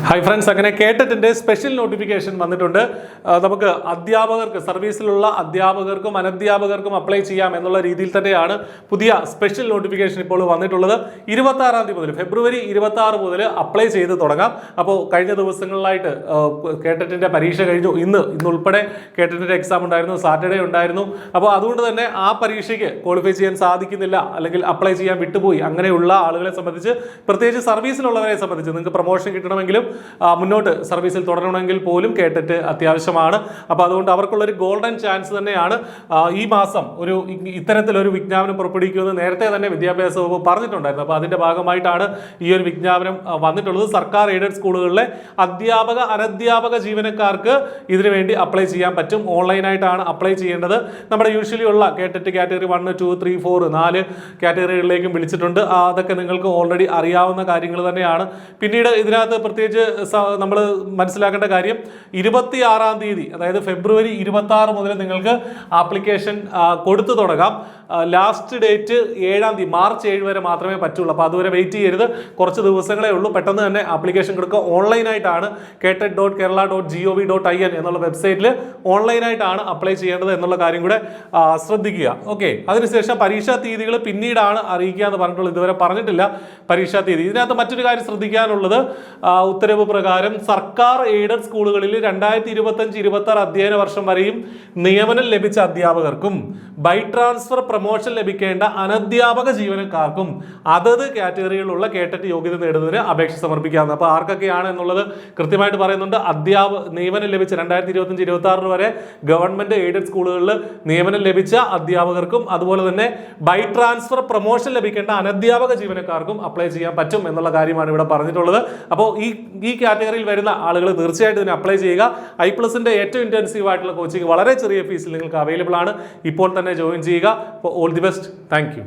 Hi friends, അങ്ങനെ കേട്ടറ്റിൻ്റെ special notification വന്നിട്ടുണ്ട്. നമുക്ക് അധ്യാപകർക്ക്, സർവീസിലുള്ള അധ്യാപകർക്കും അനധ്യാപകർക്കും അപ്ലൈ ചെയ്യാം എന്നുള്ള രീതിയിൽ തന്നെയാണ് പുതിയ സ്പെഷ്യൽ നോട്ടിഫിക്കേഷൻ ഇപ്പോൾ വന്നിട്ടുള്ളത്. 26-ാം തീയതി മുതൽ, ഫെബ്രുവരി 26 മുതൽ അപ്ലൈ ചെയ്ത് തുടങ്ങാം. അപ്പോൾ കഴിഞ്ഞ ദിവസങ്ങളിലായിട്ട് കേട്ടറ്റിൻ്റെ പരീക്ഷ കഴിഞ്ഞു. ഇന്നുൾപ്പെടെ കേട്ടറ്റിൻ്റെ എക്സാം ഉണ്ടായിരുന്നു, സാറ്റർഡേ ഉണ്ടായിരുന്നു. അപ്പോൾ അതുകൊണ്ട് തന്നെ ആ പരീക്ഷയ്ക്ക് ക്വാളിഫൈ ചെയ്യാൻ സാധിക്കുന്നില്ല, അല്ലെങ്കിൽ അപ്ലൈ ചെയ്യാൻ വിട്ടുപോയി, അങ്ങനെയുള്ള ആളുകളെ സംബന്ധിച്ച്, പ്രത്യേകിച്ച് സർവീസിലുള്ളവരെ സംബന്ധിച്ച്, നിങ്ങൾക്ക് പ്രൊമോഷൻ കിട്ടണമെങ്കിലും മുന്നോട്ട് സർവീസിൽ തുടരണമെങ്കിൽ പോലും കേട്ടറ്റ് അത്യാവശ്യമാണ്. അപ്പോൾ അതുകൊണ്ട് അവർക്കുള്ളൊരു ഗോൾഡൻ ചാൻസ് തന്നെയാണ്. ഈ മാസം ഇത്തരത്തിലൊരു വിജ്ഞാപനം പുറപ്പെടുവിക്കുമെന്ന് നേരത്തെ തന്നെ വിദ്യാഭ്യാസ വകുപ്പ് പറഞ്ഞിട്ടുണ്ടായിരുന്നു. അപ്പോൾ അതിൻ്റെ ഭാഗമായിട്ടാണ് ഈ ഒരു വിജ്ഞാപനം വന്നിട്ടുള്ളത്. സർക്കാർ എയ്ഡഡ് സ്കൂളുകളിലെ അധ്യാപക അനധ്യാപക ജീവനക്കാർക്ക് ഇതിനു വേണ്ടി അപ്ലൈ ചെയ്യാൻ പറ്റും. ഓൺലൈനായിട്ടാണ് അപ്ലൈ ചെയ്യേണ്ടത്. നമ്മുടെ യൂഷ്വലി ഉള്ള കേട്ടറ്റ് കാറ്റഗറി 1, 2, 3, 4, 4 കാറ്റഗറികളിലേക്കും വിളിച്ചിട്ടുണ്ട്. അതൊക്കെ നിങ്ങൾക്ക് ഓൾറെഡി അറിയാവുന്ന കാര്യങ്ങൾ തന്നെയാണ്. പിന്നീട് ഇതിനകത്ത് പ്രത്യേകിച്ച് നമ്മൾ മനസ്സിലാക്കേണ്ട കാര്യം, 26-ാം തീയതി, അതായത് ഫെബ്രുവരി 26 മുതൽ നിങ്ങൾക്ക് ആപ്ലിക്കേഷൻ കൊടുത്തു തുടങ്ങാം. ലാസ്റ്റ് ഡേറ്റ് 7-ാം തീയതി, മാർച്ച് 7 വരെ മാത്രമേ പറ്റുള്ളൂ. അപ്പോൾ അതുവരെ വെയിറ്റ് ചെയ്യരുത്, കുറച്ച് ദിവസങ്ങളേ ഉള്ളൂ. പെട്ടെന്ന് തന്നെ ആപ്ലിക്കേഷൻ കൊടുക്കുക. ഓൺലൈനായിട്ടാണ് ketet.kerala.gov.in എന്നുള്ള വെബ്സൈറ്റിൽ ഓൺലൈനായിട്ടാണ് അപ്ലൈ ചെയ്യേണ്ടത് എന്നുള്ള കാര്യം കൂടെ ശ്രദ്ധിക്കുക. ഓക്കെ, അതിനുശേഷം പരീക്ഷാ തീയതികൾ പിന്നീടാണ് അറിയിക്കുക എന്ന് പറഞ്ഞിട്ടുള്ളത്. ഇതുവരെ പറഞ്ഞിട്ടില്ല പരീക്ഷാ തീയതി. ഇതിനകത്ത് മറ്റൊരു കാര്യം ശ്രദ്ധിക്കാനുള്ളത്, ഉത്തരവ് പ്രകാരം സർക്കാർ എയ്ഡഡ് സ്കൂളുകളിൽ 2025-26 അധ്യയന വർഷം വരെയും നിയമനം ലഭിച്ച അധ്യാപകർക്കും ബൈ ട്രാൻസ്ഫർ പ്രൊമോഷൻ ലഭിക്കേണ്ട അനധ്യാപക ജീവനക്കാർക്കും അതത് കാറ്റഗറികളിലുള്ള കേട്ടറ്റ് യോഗ്യത നേടുന്നതിന് അപേക്ഷ സമർപ്പിക്കാവുന്നത്. അപ്പോൾ ആർക്കൊക്കെയാണ് എന്നുള്ളത് കൃത്യമായിട്ട് പറയുന്നുണ്ട്. നിയമനം ലഭിച്ച 2025-26 വരെ ഗവൺമെന്റ് എയ്ഡഡ് സ്കൂളുകളിൽ നിയമനം ലഭിച്ച അധ്യാപകർക്കും അതുപോലെ തന്നെ ബൈ ട്രാൻസ്ഫർ പ്രൊമോഷൻ ലഭിക്കേണ്ട അനധ്യാപക ജീവനക്കാർക്കും അപ്ലൈ ചെയ്യാൻ പറ്റും എന്നുള്ള കാര്യമാണ് ഇവിടെ പറഞ്ഞിട്ടുള്ളത്. അപ്പോൾ ഈ കാറ്റഗറിയിൽ വരുന്ന ആളുകൾ തീർച്ചയായിട്ടും ഇതിന് അപ്ലൈ ചെയ്യുക. I+ന്റെ ഏറ്റവും ഇന്റൻസീവ് ആയിട്ടുള്ള കോച്ചിങ് വളരെ ചെറിയ ഫീസിൽ നിങ്ങൾക്ക് അവൈലബിൾ ആണ്. ഇപ്പോൾ തന്നെ ജോയിൻ ചെയ്യുക. All the best. Thank you.